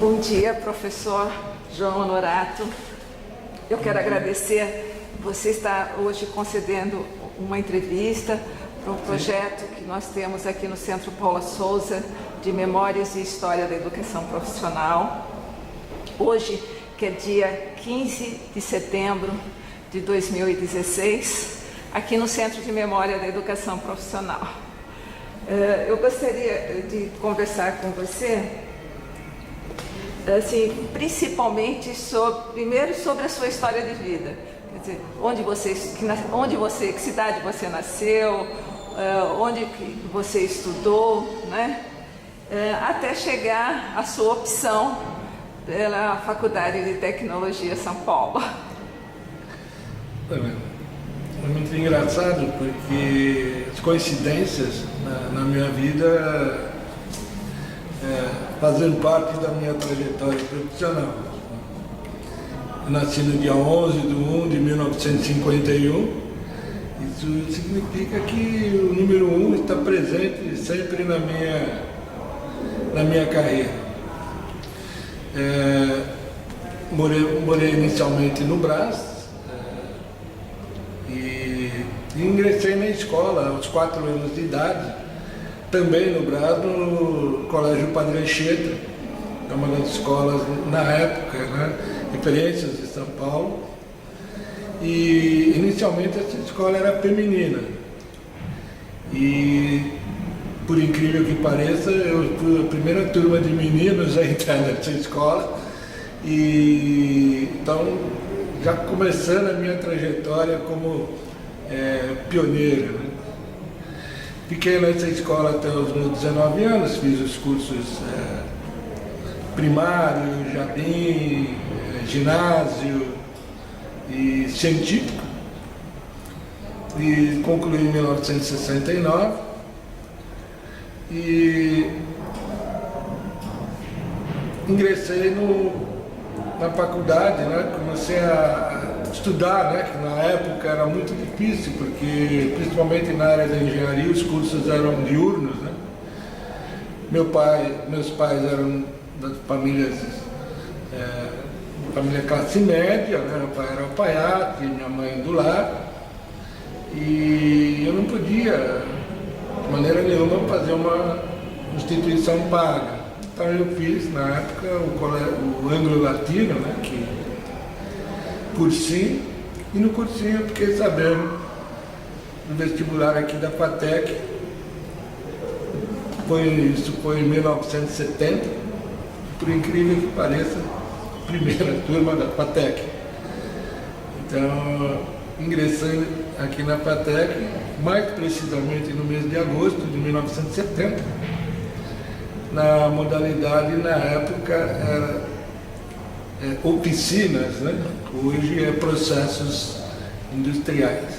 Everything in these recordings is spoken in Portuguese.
Bom dia, professor João Honorato. Eu quero agradecer você estar hoje concedendo uma entrevista para um projeto que nós temos aqui no Centro Paula Souza de Memórias e História da Educação Profissional. Hoje, que é dia 15 de setembro de 2016, aqui no Centro de Memória da Educação Profissional. Eu gostaria de conversar com você, assim, principalmente primeiro sobre a sua história de vida. Quer dizer, que cidade você nasceu, onde você estudou, né? Até chegar à sua opção pela Faculdade de Tecnologia São Paulo. É muito engraçado porque as coincidências na minha vida fazem parte da minha trajetória profissional. Eu nasci no dia 11 de 1 de 1951. Isso significa que o número 1 está presente sempre na minha carreira. Morei inicialmente no Brás, e ingressei na escola aos 4 anos de idade, também no Brás, no Colégio Padre Anchieta, é uma das escolas, na época, né, referências de São Paulo. E inicialmente essa escola era feminina. E, por incrível que pareça, eu fui a primeira turma de meninos a entrar nessa escola. E então, já começando a minha trajetória como pioneiro, né? Fiquei nessa escola até os meus 19 anos, fiz os cursos primário, jardim, ginásio e científico, e concluí em 1969 e ingressei na faculdade, né? Comecei a estudar, né? Que na época era muito difícil, porque principalmente na área da engenharia os cursos eram diurnos, né? Meus pais eram das família classe média, né? Meu pai era alfaiate, minha mãe do lar, e eu não podia, de maneira nenhuma, fazer uma instituição paga. Então eu fiz, na época, o anglo-latino, né, que cursinho, e no cursinho eu fiquei sabendo do vestibular aqui da FATEC. Isso foi em 1970, por incrível que pareça, primeira turma da FATEC. Então, ingressei aqui na FATEC, mais precisamente no mês de agosto de 1970, na modalidade, na época, era oficinas, né? Hoje é processos industriais.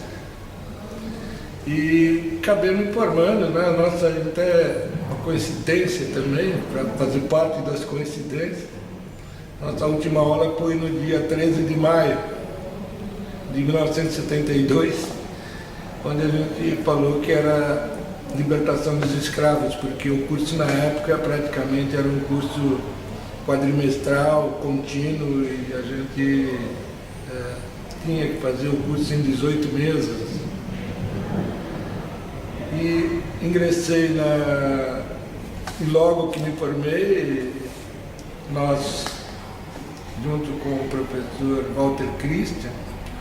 E acabei me formando, né? Nossa, até uma coincidência também, para fazer parte das coincidências. Nossa última aula foi no dia 13 de maio de 1972, onde a gente falou que era libertação dos escravos, porque o curso na época praticamente era um curso quadrimestral, contínuo, e a gente tinha que fazer o curso em 18 meses. E ingressei e logo que me formei, nós, junto com o professor Walter Christian,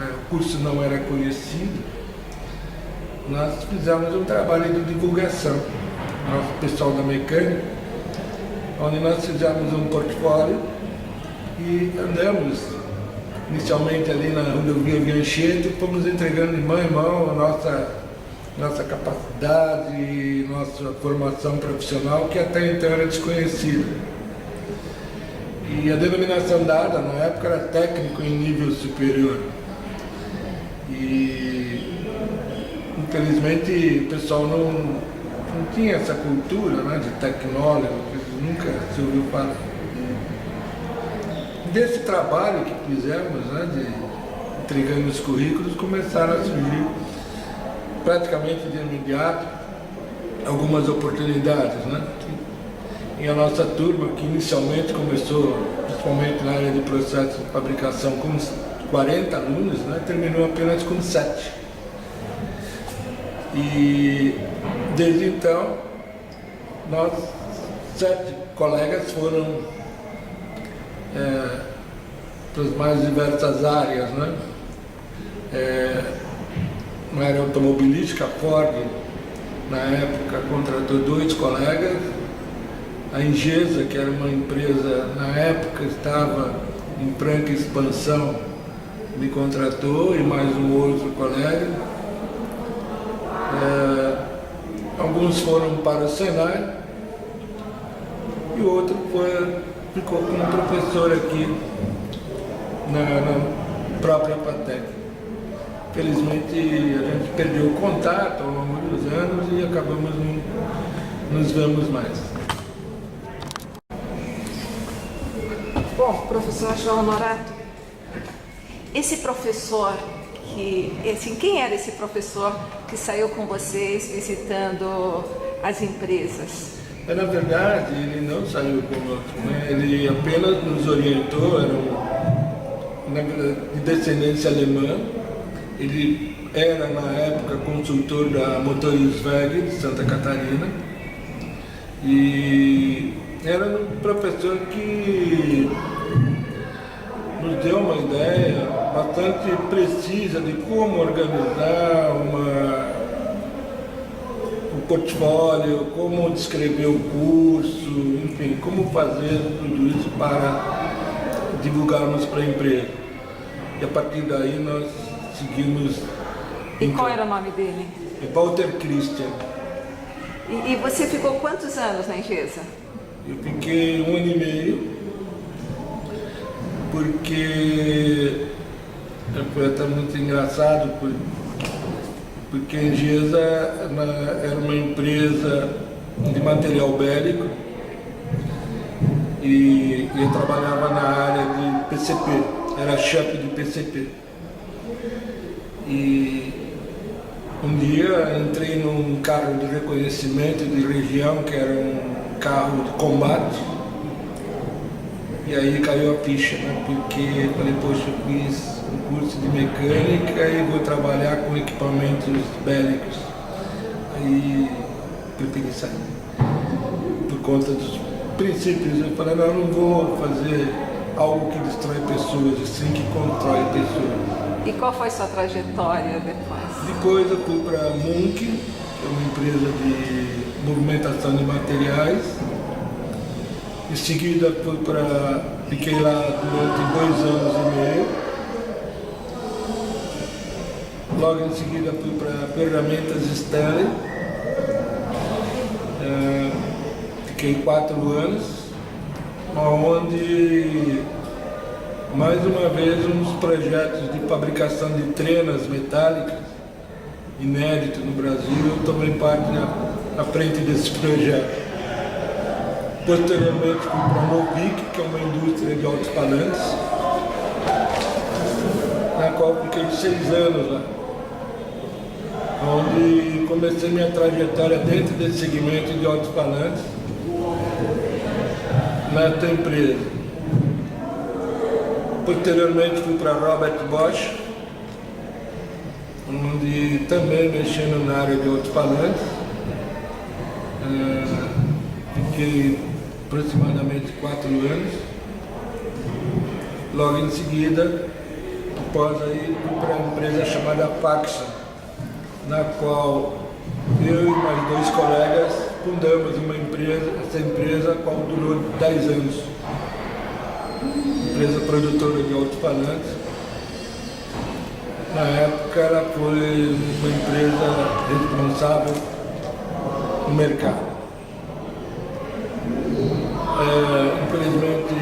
o curso não era conhecido, nós fizemos um trabalho de divulgação, nosso pessoal da mecânica, onde nós fizemos um portfólio e andamos inicialmente ali na rodovia Anchieta e fomos entregando de mão em mão a nossa capacidade, nossa formação profissional, que até então era desconhecida. E a denominação dada na época era técnico em nível superior. E infelizmente o pessoal não tinha essa cultura, né, de tecnólogo, que nunca se ouviu falar. Desse trabalho que fizemos, né, de entregando os currículos, começaram a surgir praticamente de imediato algumas oportunidades, né? E a nossa turma, que inicialmente começou, principalmente na área de processo de fabricação, com 40 alunos, né, terminou apenas com 7. E desde então, nós 7 colegas foram para as mais diversas áreas, né? Na área automobilística, a Ford, na época, contratou 2 colegas. A Ingesa, que era uma empresa, na época, estava em franca expansão, me contratou, e mais um outro colega. Alguns foram para o Senai e o outro ficou como professor aqui na própria FATEC. Felizmente a gente perdeu o contato ao longo dos anos e acabamos não nos vemos mais. Bom, professor João Honorato, esse professor quem era esse professor que saiu com vocês visitando as empresas? Na verdade, ele não saiu conosco, né? Ele apenas nos orientou, era de descendência alemã. Ele era, na época, consultor da Motorisweg de Santa Catarina. E era um professor que nos deu uma ideia bastante precisa de como organizar o portfólio, como descrever o curso, enfim, como fazer tudo isso para divulgarmos para a empresa. E a partir daí nós seguimos. E qual era o nome dele? Walter Christian. E você ficou quantos anos na Ingesa? Eu fiquei 1 ano e meio, porque foi até muito engraçado, porque a Ingesa era uma empresa de material bélico e eu trabalhava na área de PCP, era chefe de PCP. E um dia entrei num carro de reconhecimento de região, que era um carro de combate, e aí caiu a ficha, né? Porque eu falei, poxa, eu fiz um curso de mecânica e vou trabalhar com equipamentos bélicos. Aí preferi sair. Por conta dos princípios, eu falei, não vou fazer algo que destrói pessoas, e sim que constrói pessoas. E qual foi sua trajetória depois? Depois eu fui para a Munk, que é uma empresa de movimentação de materiais. Em seguida fiquei lá durante 2 anos e meio. Logo em seguida fui para Ferramentas Stanley. Fiquei 4 anos, onde mais uma vez uns projetos de fabricação de trenas metálicas, inédito no Brasil, eu tomei parte à frente desse projeto. Posteriormente fui para a Mobic, que é uma indústria de alto-falantes, na qual fiquei 6 anos lá, onde comecei minha trajetória dentro desse segmento de alto-falantes nessa empresa. Posteriormente fui para Robert Bosch, onde também mexendo na área de alto-falantes. Fiquei aproximadamente 4 anos. Logo em seguida, após aí, fui para uma empresa chamada Paxson, na qual eu e mais 2 colegas fundamos essa empresa, a qual durou 10 anos. Empresa produtora de alto-falantes. Na época ela foi uma empresa responsável no mercado. Infelizmente,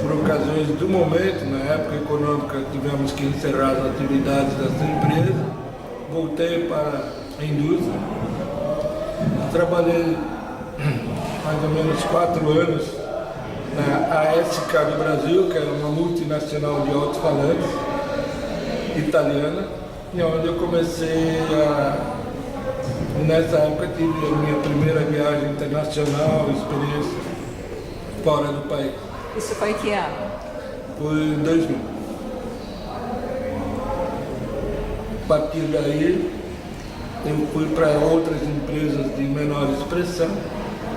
por ocasiões do momento, na época econômica, tivemos que encerrar as atividades dessa empresa. Voltei para a indústria. Trabalhei mais ou menos 4 anos na ASK do Brasil, que era uma multinacional de alto-falantes italiana, e onde eu comecei E nessa época tive a minha primeira viagem internacional, experiência fora do país. Isso foi em que ano? Foi em 2000. A partir daí, eu fui para outras empresas de menor expressão,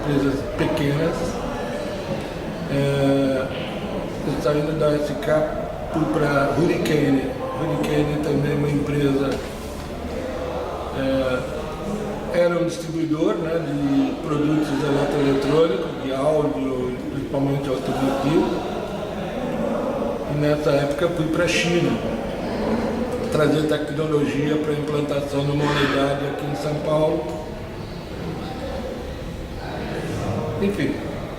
empresas pequenas. Eu saindo da SK, fui para Hurricane. Hurricane também é uma empresa, era um distribuidor, né, de produtos eletroeletrônicos, de áudio, principalmente automotivo. E nessa época fui para a China, trazer tecnologia para implantação numa unidade aqui em São Paulo. Enfim,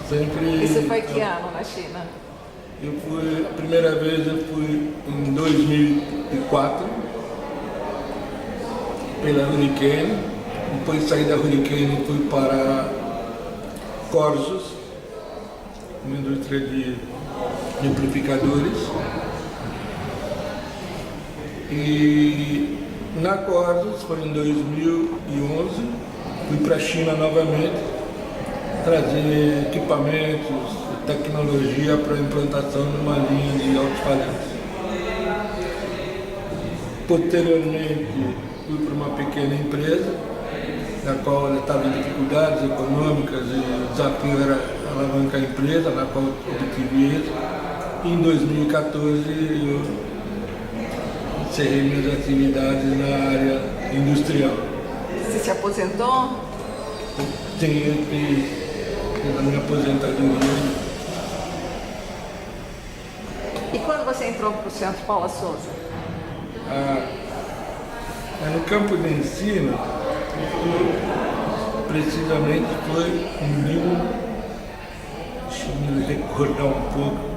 sempre... Isso foi que ano na China? Eu fui, a primeira vez eu fui em 2004, pela Hurricane. Depois saí da Hurricane e fui para Corsos, uma indústria de amplificadores. E na Corsos, foi em 2011, fui para a China novamente, trazer equipamentos, tecnologia para implantação numa linha de alto-falantes. Posteriormente, fui para uma pequena empresa, na qual ela estava em dificuldades econômicas e o desafio era alavancar a empresa, na qual obtive êxito. E em 2014, eu encerrei minhas atividades na área industrial. Você se aposentou? Sim, eu fiz a minha aposentadoria. E quando você entrou para o Centro Paula Souza? No campo de ensino, precisamente foi em deixa eu me recordar um pouco.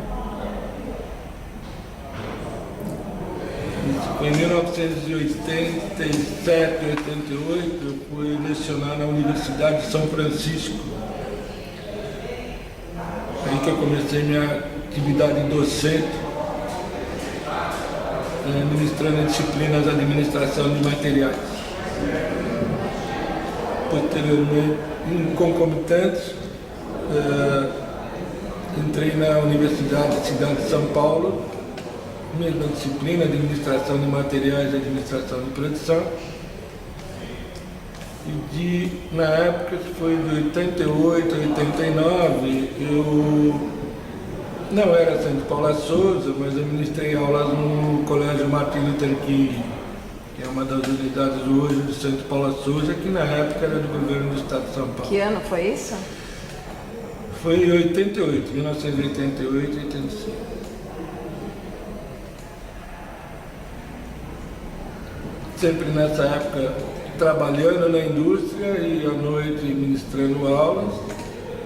Isso foi em 1987, 88, eu fui lecionar na Universidade de São Francisco. Aí que eu comecei minha atividade docente, ministrando disciplinas de administração de materiais. Posteriormente, concomitantes, entrei na Universidade da Cidade de São Paulo, mesma disciplina de administração de materiais e administração de produção. E na época, foi de 88 a 89, eu não era Centro Paula Souza, mas eu ministrei aulas no Colégio Martin Luther King, que é uma das unidades hoje do Centro Paula Souza, que na época era do governo do Estado de São Paulo. Que ano foi isso? Foi em 88, 1988 e 85. Sempre nessa época trabalhando na indústria e à noite ministrando aulas,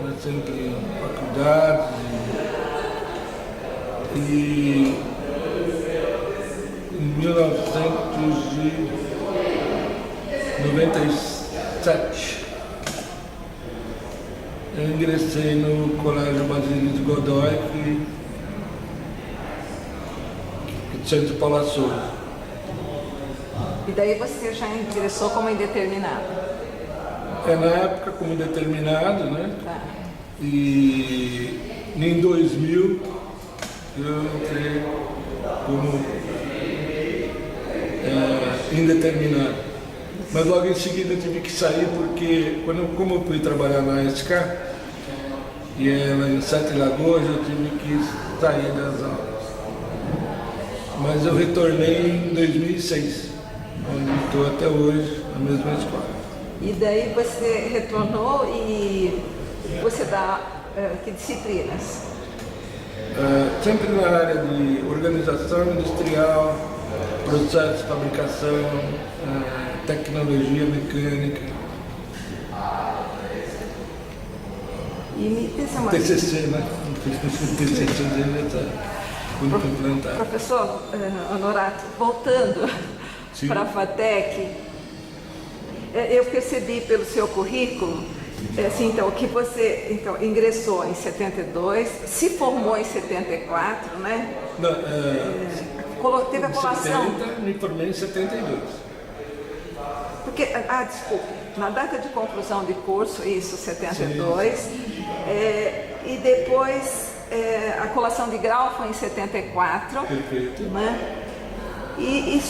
mas sempre em faculdades. E em 1997 eu ingressei no Colégio Basílio de Godoy, que Centro Paula Souza. E daí você já ingressou como indeterminado? Na época como indeterminado, né? Tá. E em 2000 eu entrei como indeterminado. Mas logo em seguida eu tive que sair porque, como eu fui trabalhar na SK, e ela em Sete Lagoas, eu tive que sair das aulas. Mas eu retornei em 2006, onde estou até hoje, na mesma escola. E daí você retornou e você dá que disciplinas? Sempre na área de organização industrial, processo de fabricação, tecnologia mecânica. E me diz uma TCC, né? TCC já está implantado. Professor Honorato, voltando para a FATEC, eu percebi pelo seu currículo então, que você ingressou em 72, se formou em 74, né? Não, Teve a colação. 70, me formei em 72. Porque Porque, desculpe, na data de conclusão de curso, isso, 72, e depois a colação de grau foi em 74. Perfeito. Né? E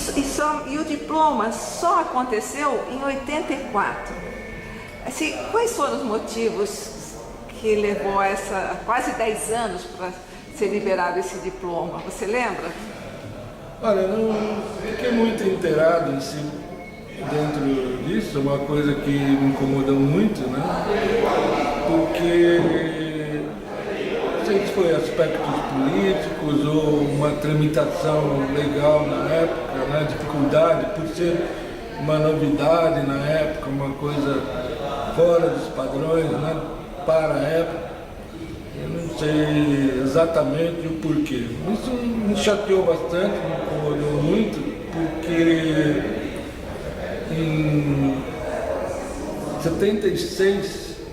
o diploma só aconteceu em 84. Assim, quais foram os motivos que levou a quase 10 anos para ser liberado esse diploma? Você lembra? Olha, eu não fiquei muito inteirado dentro disso, uma coisa que me incomodou muito, né? Porque sei se foi aspectos políticos ou uma tramitação legal na época, né? Dificuldade por ser uma novidade na época, uma coisa fora dos padrões, né? Para a época. Eu não sei exatamente o porquê. Isso me chateou bastante, me incomodou muito, porque em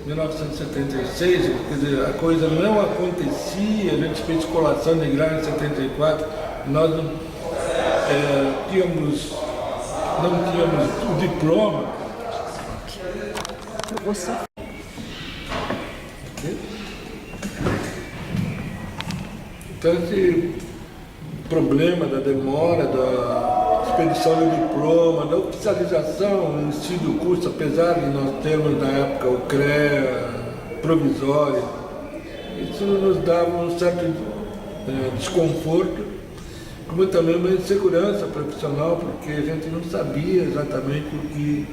1976, quer dizer, a coisa não acontecia, a gente fez colação de grau em 74, nós não tínhamos o diploma. Você. Então esse problema da demora, da expedição do diploma, da oficialização em si do curso, apesar de nós termos na época o CREA provisório, isso nos dava um certo desconforto, como também uma insegurança profissional, porque a gente não sabia exatamente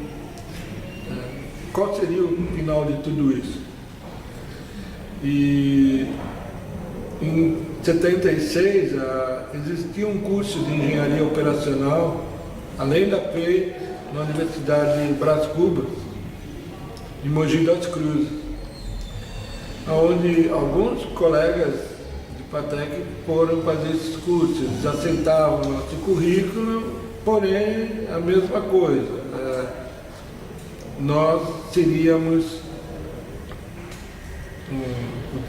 qual seria o final de tudo isso. E em 76 existia um curso de engenharia operacional, além da PEI, na Universidade Brás Cubas, de Mogi das Cruzes, onde alguns colegas de FATEC foram fazer esses cursos. Eles aceitavam o nosso currículo, porém a mesma coisa. Nós seríamos a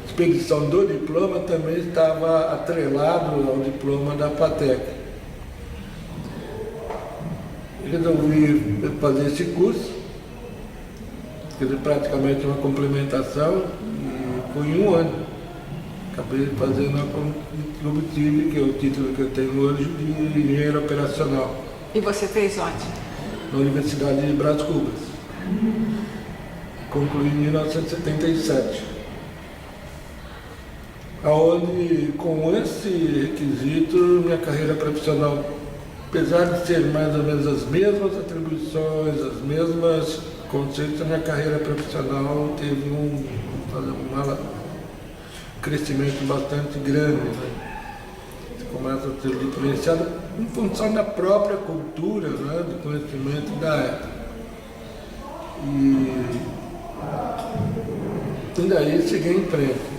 expedição do diploma também estava atrelado ao diploma da FATEC. Resolvi fazer esse curso, quer dizer, praticamente uma complementação, e foi em um ano. Acabei fazendo a obtive, que é o título que eu tenho hoje, de engenheiro operacional. E você fez onde? Na Universidade de Brás Cubas. Concluí em 1977. Onde, com esse requisito, minha carreira profissional, apesar de ser mais ou menos as mesmas atribuições, as mesmas conceitos, a minha carreira profissional teve um crescimento bastante grande. Né? Você começa a ser influenciado em função da própria cultura, né? Do conhecimento da época. E daí segui em frente.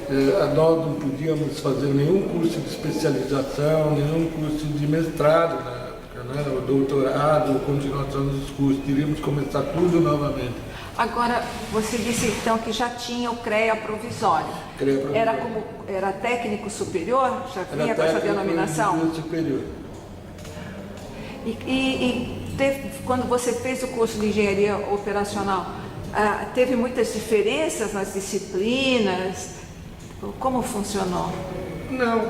Nós não podíamos fazer nenhum curso de especialização, nenhum curso de mestrado na época, né? O doutorado, a continuação dos cursos, teríamos que começar tudo novamente. Agora, você disse então que já tinha o CREA provisório. CREA provisório. Era técnico superior? Já vinha com essa denominação? Superior. Quando você fez o curso de engenharia operacional, teve muitas diferenças nas disciplinas? Como funcionou? Não,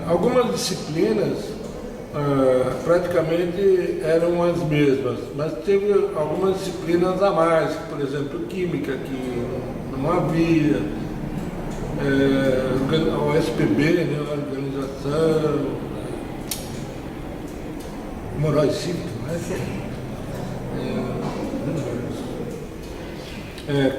algumas disciplinas praticamente eram as mesmas, mas teve algumas disciplinas a mais, por exemplo, química, que não havia, o SPB, né, organização, moral e cívica, né?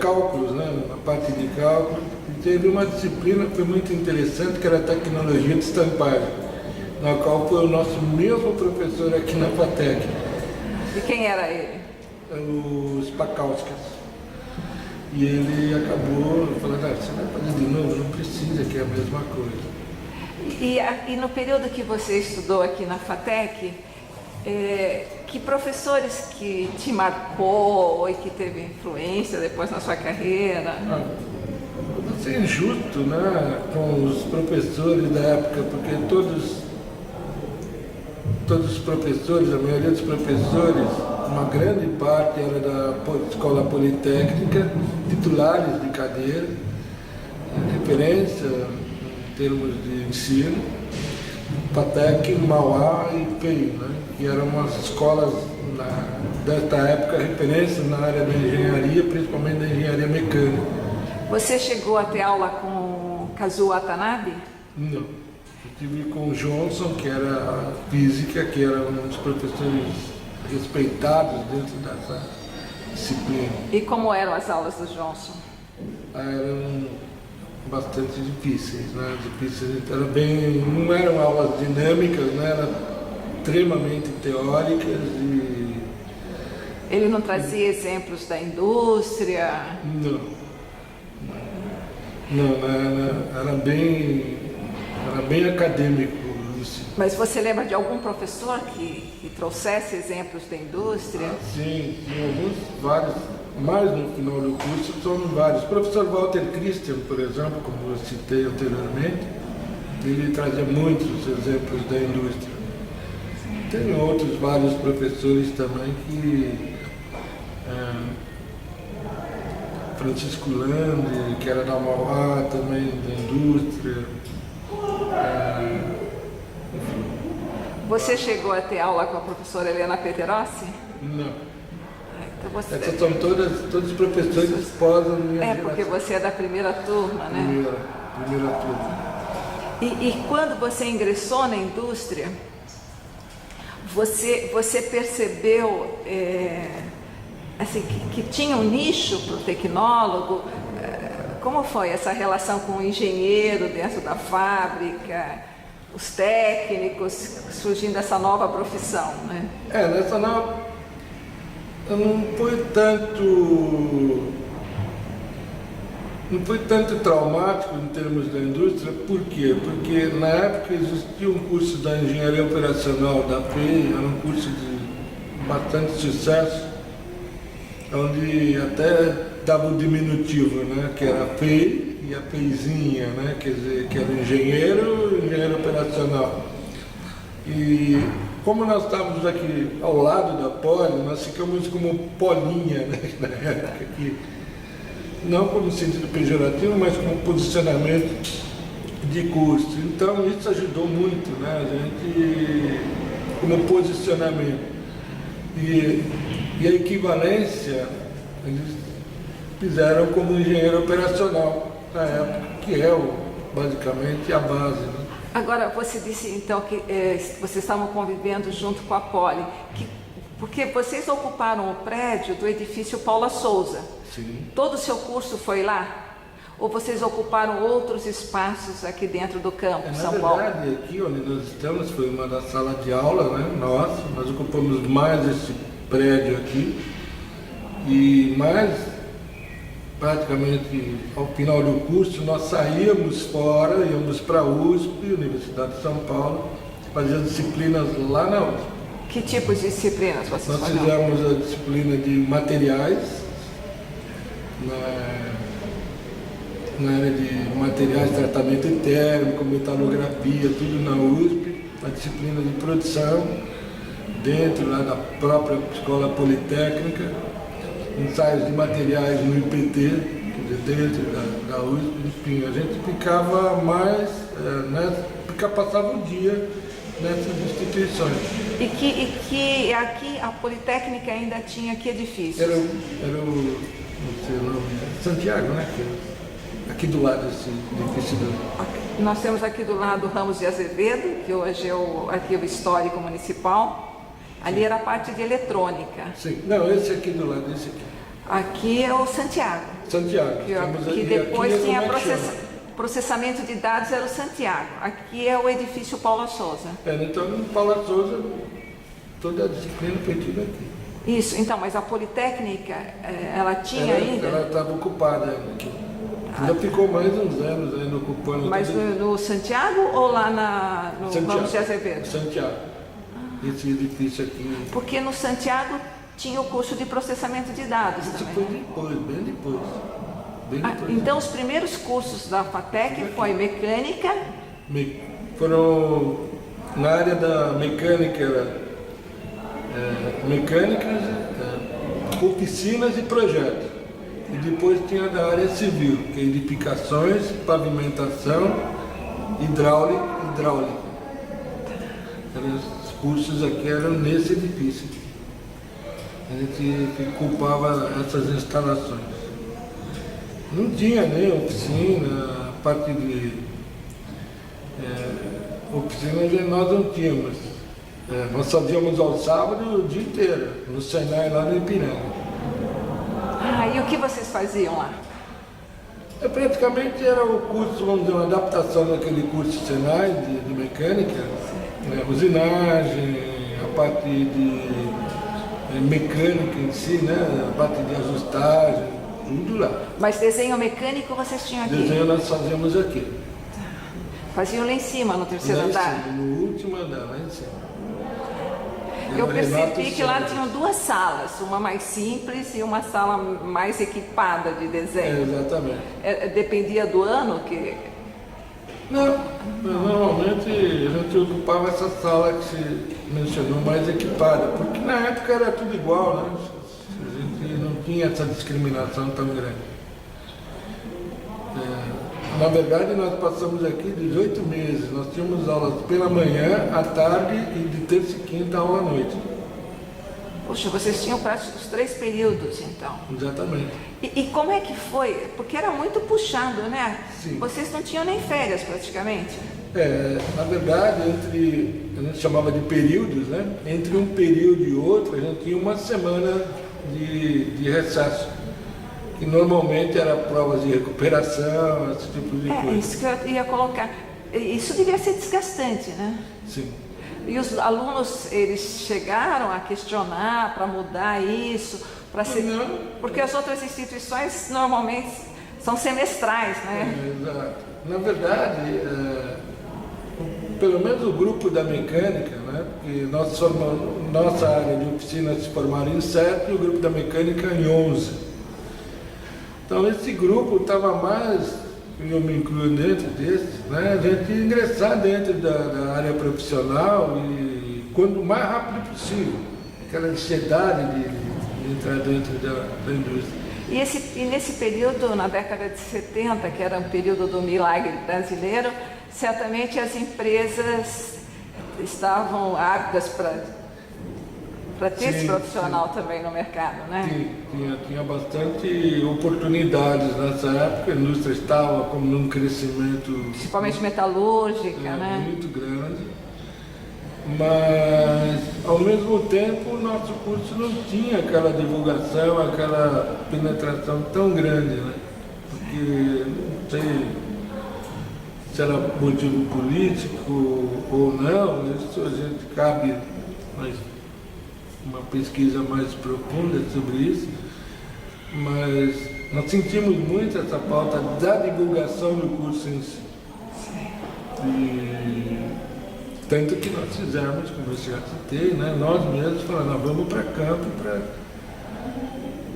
Cálculos, né, a parte de cálculo. E teve uma disciplina que foi muito interessante, que era a tecnologia de estampagem, na qual foi o nosso mesmo professor aqui na FATEC. E quem era ele? O Spakauskas. E ele acabou falando, você vai fazer de novo? Não precisa, que é a mesma coisa. E no período que você estudou aqui na FATEC, que professores que te marcou e que teve influência depois na sua carreira? Vou ser injusto, né, com os professores da época, porque todos os professores, a maioria dos professores uma grande parte era da Escola Politécnica, titulares de cadeira, referência em termos de ensino, FATEC, Mauá e PEI, né? Que eram umas escolas desta época referência na área da engenharia, principalmente da engenharia mecânica. Você chegou a ter aula com Kazuo Watanabe? Não. Eu tive com o Johnson, que era física, que era um dos professores respeitados dentro dessa disciplina. E como eram as aulas do Johnson? Eram bastante difíceis, né? Não eram aulas dinâmicas, né? Eram extremamente teóricas e... Ele não trazia exemplos da indústria? Não, era bem acadêmico isso. Mas você lembra de algum professor que trouxesse exemplos da indústria? Sim, tinha vários, mais no final do curso são vários. O professor Walter Christian, por exemplo, como eu citei anteriormente, ele trazia muitos exemplos da indústria. Tem outros vários professores também que... Francisco Lande, que era da Mauá, também da indústria. Você chegou a ter aula com a professora Helena Peterossi? Não. Então você... Essas são todos os professores que posam minha geração. Porque você é da primeira turma, né? Primeira turma. E quando você ingressou na indústria, você percebeu assim, que tinha um nicho para o tecnólogo? Como foi essa relação com o engenheiro dentro da fábrica, os técnicos surgindo essa nova profissão, né? Nessa nova não foi tanto traumático em termos da indústria. Por quê? Porque na época existia um curso da engenharia operacional da FEI, era um curso de bastante sucesso, onde até dava um diminutivo, né? Que era a FEI e a FEIzinha, né? Quer dizer, que era o engenheiro operacional. E como nós estávamos aqui ao lado da Poli, nós ficamos como Polinha, né? Na época aqui. Não como sentido pejorativo, mas como posicionamento de curso. Então isso ajudou muito, né? A gente como posicionamento. E a equivalência eles fizeram como engenheiro operacional na época, que é basicamente a base, né? Agora, você disse então que vocês estavam convivendo junto com a Poli, porque vocês ocuparam o prédio do edifício Paula Souza. Sim. Todo o seu curso foi lá? Ou vocês ocuparam outros espaços aqui dentro do campus, São Paulo? Na verdade, aqui onde nós estamos foi uma das salas de aula, né? Nós ocupamos mais esse prédio aqui. E mais, praticamente ao final do curso, nós saíamos fora, íamos para a USP, Universidade de São Paulo, fazer disciplinas lá na USP. Que tipos de disciplinas vocês Nós faziam? fizemos a disciplina de materiais, na área de materiais, tratamento térmico, metalografia, tudo na USP, a disciplina de produção, dentro lá da própria Escola Politécnica, ensaios de materiais no IPT, quer dizer, dentro da USP, enfim, a gente ficava mais, passava o dia nessas instituições. E que aqui a Politécnica ainda tinha que edifício? Era o não sei o nome, Santiago, né? Aqui do lado desse edifício. Nós temos aqui do lado o Ramos de Azevedo, que hoje é o Arquivo Histórico Municipal. Ali era a parte de eletrônica. Sim, não, esse aqui do lado, esse aqui. Aqui é o Santiago. Santiago. Que depois tinha processamento de dados, era o Santiago. Aqui é o edifício Paula Souza. Então, no Paula Souza, toda a disciplina foi tudo aqui. Isso, então, mas a Politécnica, ela tinha ainda? Ela estava ocupada aqui. Ainda ficou mais uns anos ainda ocupando. Mas no Santiago ou lá no Santiago, Ramos de Azevedo? Santiago. Esse edifício aqui. Porque no Santiago tinha o curso de processamento de dados Isso também. foi depois, bem depois. Então os primeiros cursos da FATEC foi mecânica? Foram na área da mecânica, mecânicas oficinas e projetos. E depois tinha da área civil, que é edificações, pavimentação, hidráulica. Os cursos aqui eram nesse edifício. A gente ocupava essas instalações. Não tinha nem oficina, a parte de oficina nós não tínhamos. Nós fazíamos ao sábado o dia inteiro, no Senai lá no Ipiranga. Ah, e o que vocês faziam lá? Praticamente era o curso, vamos dizer, uma adaptação daquele curso Senai de mecânica, né, usinagem, a parte de mecânica em si, né, a parte de ajustagem, tudo lá. Mas desenho mecânico vocês tinham aqui? Desenho nós fazíamos aqui. Faziam lá em cima, no terceiro Lá em andar? cima, no último andar, lá em cima. Eu percebi que lá tinham duas salas, uma mais simples e uma sala mais equipada de desenho. Exatamente. Dependia do ano que... Não, normalmente a gente ocupava essa sala que se mencionou mais equipada, porque na época era tudo igual, né? A gente não tinha essa discriminação tão grande. Na verdade, nós passamos aqui 18 meses. Nós tínhamos aulas pela manhã, à tarde e de terça e quinta aula à noite. Poxa, vocês tinham praticamente os 3 períodos, então. Exatamente. E como é que foi? Porque era muito puxado, né? Sim. Vocês não tinham nem férias, praticamente. Na verdade, a gente chamava de períodos, né? Entre um período e outro, a gente tinha uma semana de recesso. Que normalmente era provas de recuperação, esse tipo de coisa. Isso que eu ia colocar. Isso devia ser desgastante, né? Sim. E os alunos, eles chegaram a questionar para mudar isso, para ser... Não. Porque as outras instituições normalmente são semestrais, né? Exato. Na verdade, pelo menos o grupo da mecânica, né? Porque nossa área de oficina se formaram em 7 e o grupo da mecânica em 11. Então esse grupo estava mais, eu me incluo dentro desse, né? A gente ingressar dentro da área profissional e quanto mais rápido possível, aquela ansiedade de entrar dentro da indústria. E nesse período, na década de 70, que era um período do milagre brasileiro, certamente as empresas estavam ávidas para ter esse profissional também no mercado, né? Tinha bastante oportunidades nessa época, a indústria estava como num crescimento... Principalmente metalúrgica, né? Muito grande, mas ao mesmo tempo o nosso curso não tinha aquela divulgação, aquela penetração tão grande, né? Porque não sei se era motivo político ou não, isso a gente cabe... uma pesquisa mais profunda sobre isso, mas nós sentimos muito essa falta da divulgação do curso em si. E tanto que nós fizemos, como eu já citei, né, nós mesmos falamos, nós vamos para campo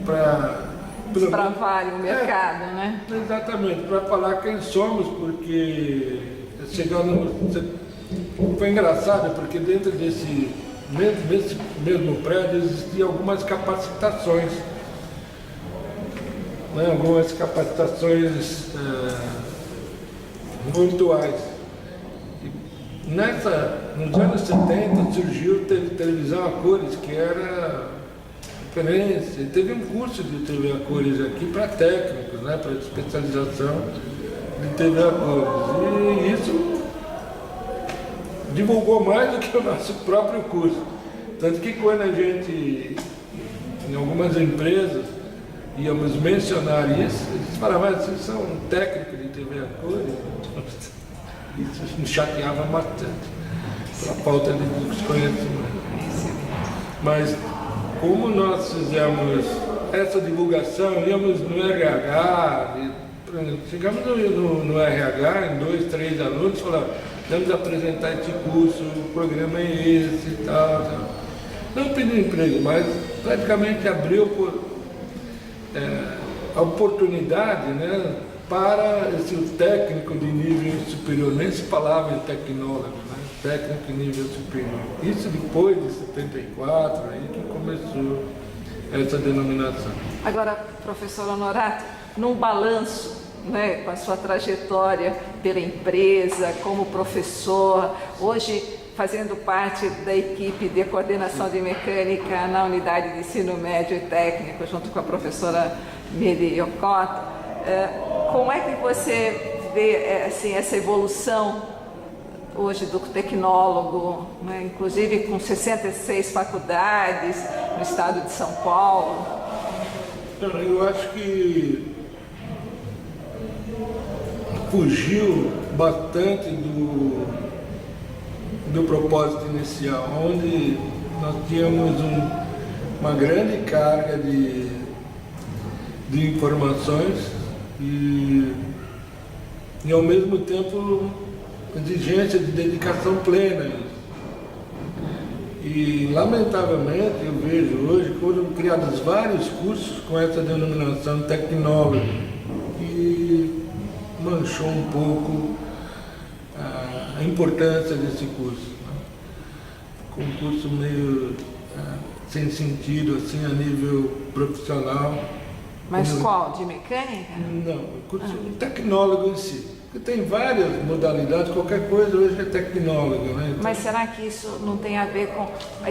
para desbravar o mercado, né? Exatamente, para falar quem somos, porque foi engraçado, porque dentro nesse mesmo prédio existiam algumas capacitações, né? Algumas capacitações virtuais. Nos anos 70 surgiu televisão a cores, que era referência. Teve um curso de TV a cores aqui para técnicos, né? Para especialização de TV a cores. E isso divulgou mais do que o nosso próprio curso. Tanto que quando a gente, em algumas empresas, íamos mencionar isso, eles falavam, mas vocês são um técnico de TV a cores? Isso me chateava bastante, pela falta de conhecimento. Mas como nós fizemos essa divulgação, íamos no RH, chegamos no RH, em 2, 3 alunos, falaram, vamos apresentar esse curso, o programa é esse e tal. Não pediu emprego, mas praticamente abriu a oportunidade, né, para esse técnico de nível superior, nem se falava em tecnólogo, né, técnico de nível superior. Isso depois de 74, aí que começou essa denominação. Agora, professor Honorato, num balanço, né, com a sua trajetória pela empresa, como professor, hoje fazendo parte da equipe de coordenação de mecânica na unidade de ensino médio e técnico, junto com a professora Miri Yokota, como é que você vê assim, essa evolução hoje do tecnólogo, né, inclusive com 66 faculdades no estado de São Paulo? Eu acho que fugiu bastante do propósito inicial, onde nós tínhamos uma grande carga de informações e ao mesmo tempo exigência de dedicação plena. E lamentavelmente eu vejo hoje foram criados vários cursos com essa denominação tecnólogo e manchou um pouco a importância desse curso, né? Com um curso meio sem sentido, assim, a nível profissional. Mas qual? De mecânica? Não, o curso tecnólogo em si. Porque tem várias modalidades, qualquer coisa hoje é tecnólogo, né? Então, mas será que isso não tem a ver com a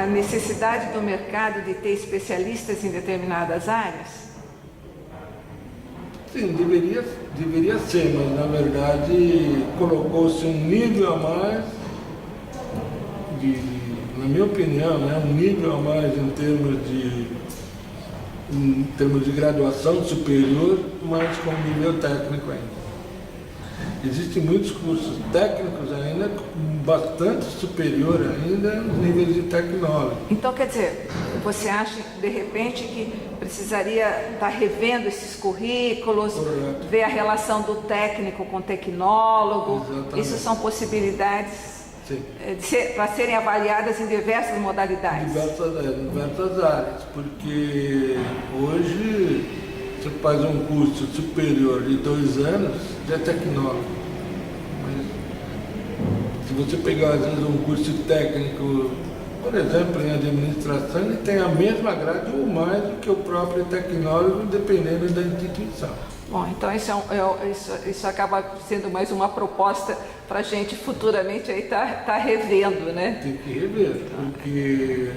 necessidade do mercado de ter especialistas em determinadas áreas? sim, deveria ser, mas na verdade colocou-se um nível a mais, na minha opinião, né, um nível a mais em termos de graduação superior, mas com nível técnico ainda. Existem muitos cursos técnicos ainda, bastante superior ainda aos níveis de tecnólogo. Então, quer dizer, você acha, de repente, que precisaria estar revendo esses currículos, Correto. ver a relação do técnico com o tecnólogo? Exatamente. Isso são possibilidades Sim. para serem avaliadas em diversas modalidades. Diversas áreas, porque hoje você faz um curso superior de 2 anos, já é tecnólogo. Mas se você pegar às vezes um curso técnico, por exemplo, em administração, ele tem a mesma grade ou mais do que o próprio tecnólogo, dependendo da instituição. Bom, então isso acaba sendo mais uma proposta para a gente futuramente aí tá revendo, né? Tem que rever, porque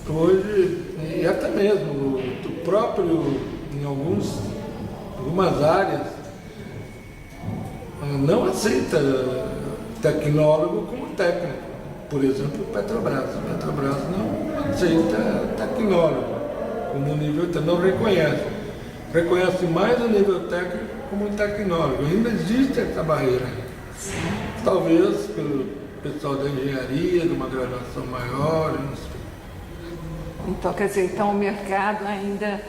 hoje, e até mesmo o próprio, em algumas áreas, não aceita tecnólogo como técnico. Por exemplo, Petrobras. Petrobras não aceita tecnólogo como nível, não reconhece. Reconhece mais o nível técnico como tecnólogo. Ainda existe essa barreira. Talvez pelo pessoal da engenharia, de uma graduação maior, não sei. Então, quer dizer, então o mercado ainda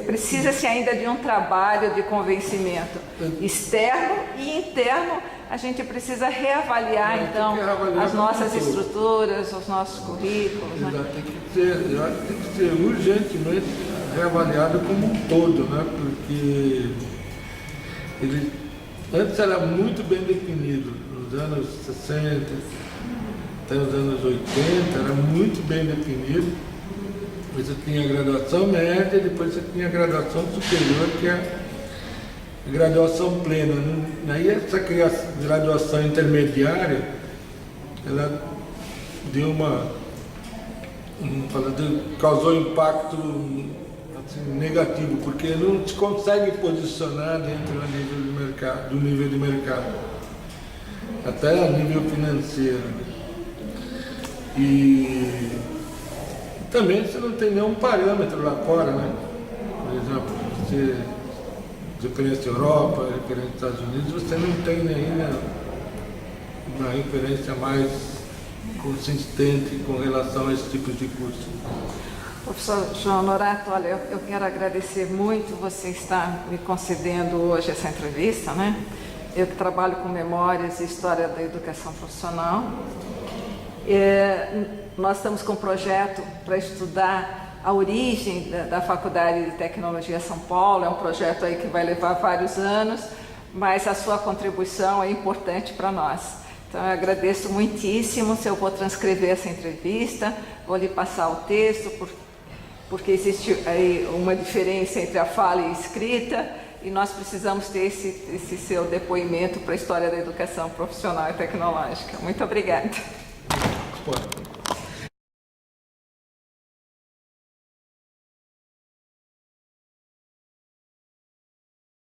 precisa-se ainda de um trabalho de convencimento externo e interno. A gente precisa reavaliar, então, as nossas estruturas, os nossos currículos. Né? Eu acho que tem que ser urgentemente reavaliado como um todo, né? Porque ele antes era muito bem definido, nos anos 60, até os anos 80, era muito bem definido. Você tinha a graduação média, depois você tinha a graduação superior, que é a graduação plena. Aí essa graduação intermediária, ela deu causou impacto assim, negativo, porque não se consegue posicionar dentro do nível de mercado, até a nível financeiro. E também você não tem nenhum parâmetro lá fora, né? Por exemplo, você conhece a Europa, referência aos Estados Unidos, você não tem nenhuma uma referência mais consistente com relação a esse tipo de curso. Professor João Honorato, olha, eu quero agradecer muito você estar me concedendo hoje essa entrevista, né? Eu que trabalho com memórias e história da educação profissional. Nós estamos com um projeto para estudar a origem da Faculdade de Tecnologia São Paulo. É um projeto aí que vai levar vários anos, mas a sua contribuição é importante para nós. Então, eu agradeço muitíssimo. Se eu vou transcrever essa entrevista, vou lhe passar o texto, porque existe aí uma diferença entre a fala e a escrita, e nós precisamos ter esse seu depoimento para a história da educação profissional e tecnológica. Muito obrigada. Pode.